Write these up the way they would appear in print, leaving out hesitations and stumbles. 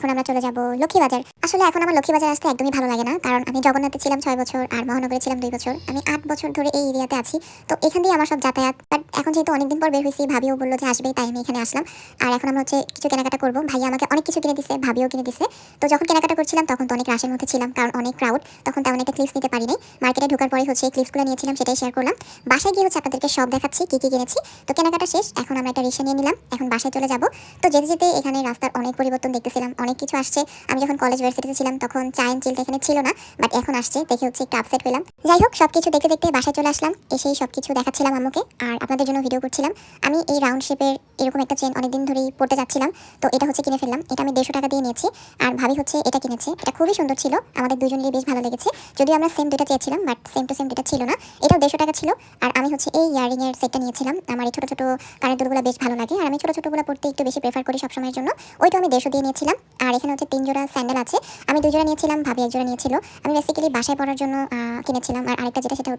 এখন আমরা চলে যাব লক্ষ্মীবাজার। আসলে এখন আমার লক্ষ্মীবাজার আসতে একদমই ভালো লাগে না, কারণ আমি জগন্নাথে ছিলাম ৬ বছর আর মহানগরে ছিলাম ২ বছর। আমি ৮ বছর ধরে এই এরিয়াতে আছি। তো এখান দিয়ে আমার সব যাতায়াত। বাট এখন যেহেতু অনেকদিন পর বের হয়েছি, ভাবিও বললো যে আসবে, তাই আমি এখানে আসলাম। আর এখন আমরা কিছু কেনাকাটা করবো। ভাইয়া আমাকে অনেক কিছু কিনে দিছে, ভাবিও কিনে দিছে। তো যখন কেনাকাটা করছিলাম তখন তো অনেক রাশের মধ্যে ছিলাম, কারণ অনেক ক্রাউড। তখন তেমন একটা ক্লিপস নিতে পারি নাই। মার্কেটে ঢোকার পরে ক্লিপসগুলো নিয়েছিলাম, সেটাই শেয়ার করলাম। বাসায় গিয়ে আপনাদেরকে সব দেখাচ্ছি কি কি কিনেছি। তো কেনাকাটা শেষ, এখন আমরা একটা রিক্সা নিয়ে নিলাম, এখন বাসায় চলে যাব। তো যেতে যেতে এখানে রাস্তার অনেক পরিবর্তন দেখতেছিলাম, অনেক কিছু আসছে। আমি যখন কলেজ ভার্সিটিতে ছিলাম তখন চা এন্ড চিলটা এখানে ছিল না, বাট এখন আসছে, দেখে একটু আপসেট হলাম। যাই হোক, সবকিছু দেখতে দেখতে বাসায় চলে আসলাম। এসেই সবকিছু দেখাচ্ছিলাম আম্মুকে আর আপনাদের জন্য ভিডিও করছিলাম। আমি এই রাউন্ড শেপের এরকম একটা চেন অনেকদিন ধরেই পড়তে যাচ্ছিলাম। তো এটা কিনে ফেললাম। এটা আমি 150 টাকা দিয়ে নিয়েছি। আর ভাবি এটা কিনেছে। এটা খুবই সুন্দর ছিল, আমাদের দুজনেরই বেশ ভালো লেগেছে। যদিও আমরা সেম দুটো চেয়েছিলাম, বাট সেম টু সেম দুটো ছিল না। এটাও 150 টাকা ছিল। আর আমি এই ইয়ারিং এর সেটটা নিয়েছিলাম। আমার এই ছোট ছোট কানের দুলগুলো বেশ ভালো লাগে, আর আমি ছোট ছোটগুলো পড়তে একটু বেশি প্রেফার করি সবসময়ের জন্য। ওইটা আমি 150 দিয়ে নিয়েছিলাম। আর এখানে 3 জোড়া স্যান্ডেল আছে। আমি 2 জোড়া নিয়েছিলাম, ভাবি 1 জোড়া নিয়েছিল। আমি বেসিক্যালি বাসায় পরার জন্য কিনেছিলাম। আর আরেকটা যেটা, সেটা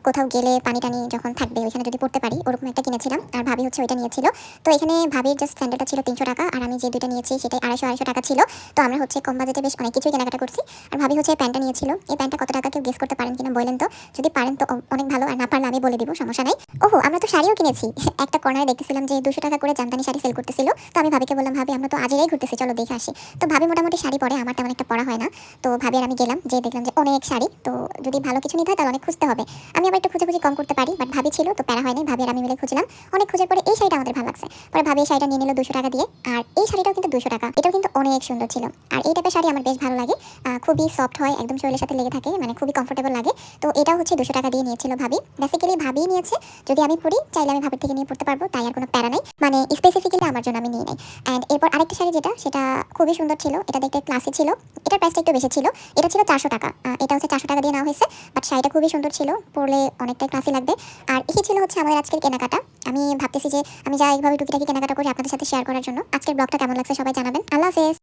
কোথাও গেলে পানি টানি যখন থাকবে ওইখানে যদি পড়তে পারি, ওরকম একটা কিনেছিলাম। আর ভাবি ওইটা নিয়েছিল। তো এখানে ভাবির জাস্ট স্যান্ডেলটা ছিল 300 টাকা, আর আমি যে দুইটা নিয়েছি সেটাই 250 টাকা ছিল। তো আমরা কম বাজেটে বেশ অনেক কিছুই কেনাকাটা করছি। আর ভাবি এই প্যান্টটা নিয়েছিল। এই প্যান্টটা কত টাকা কেউ গেস করতে পারেন কিনা বলেন তো? যদি পারেন তো অনেক ভালো, আর না পারলে আমি বলে দিব, সমস্যা নাই। ওহো, আমরা তো শাড়িও কিনেছি। একটা কর্নারে দেখতেছিলাম যে 200 টাকা করে জামদানি শাড়ি সেল করতেছিল। তো আমি ভাবিকে বললাম, ভাবি আমরা তো আজেরাই ঘুরতেছি, চলো দেখে আসি। তো ভাবি মোটামুটি শাড়ি পরে, আমার তেমন একটা পরা হয় না। তো ভাবি আর আমি গেলাম, যে দেখলাম যে অনেক শাড়ি। তো যদি ভালো কিছু নিতে হয় তাহলে অনেক খুঁজতে হবে। আমি আবার একটু খুঁজে কম করতে পারি, বাট ভাবি ছিল তো প্যারা হয় নাই। ভাবি আর আমি মিলে খুঁজলাম, অনেক খোঁজার পরে এই শাড়িটা আমাদের ভালো লাগছে। পরে ভাবি এই শাড়িটা নিয়ে নিল 200 টাকা দিয়ে। আর এই শাড়িটাও কিন্তু 200 টাকা, এটাও কিন্তু অনেক সুন্দর ছিল। আর এই টাইপের শাড়ি আমার বেশ ভালো লাগে। খুবই সফট হয়, একদম শরীরের সাথে লেগে থাকে, মানে খুবই কমফোর্টেবল লাগে। তো এটাও 200 টাকা দিয়ে নিয়েছিল ভাবি। বেসিক্যালি ভাবিই নিয়েছে। যদি আমি পড়ি চাইলে আমি ভাবির থেকে নিয়ে পড়তে পারবো, তাই আর কোনো প্যারা নাই। মানে স্পেসিফিক্যালি আমার জন্য আমি নিয়ে নেই। অ্যান্ড এরপর আরেকটা শাড়ি যেটা, সেটা খুবই সুন্দর ছিল। এটা দেখতে ক্লাসি ছিল। এটার প্রাইসটা একটু বেশি ছিল। এটা ছিল 400 টাকা। এটা 400 টাকা দিয়ে নেওয়া হয়েছে। বাট শাড়িটা খুবই সুন্দর ছিল, পরলে অনেকটাই ক্লাসি লাগবে। আর এই ছিল আমাদের আজকের কেনাকাটা। আমি ভাবতেছি যে আমি যা এইভাবে টুকিটাকি কেনাকাটা করি আপনাদের সাথে শেয়ার করার জন্য। আজকের ব্লগটা কেমন লাগছে সবাই জানাবেন। আল্লাহ হাফেজ।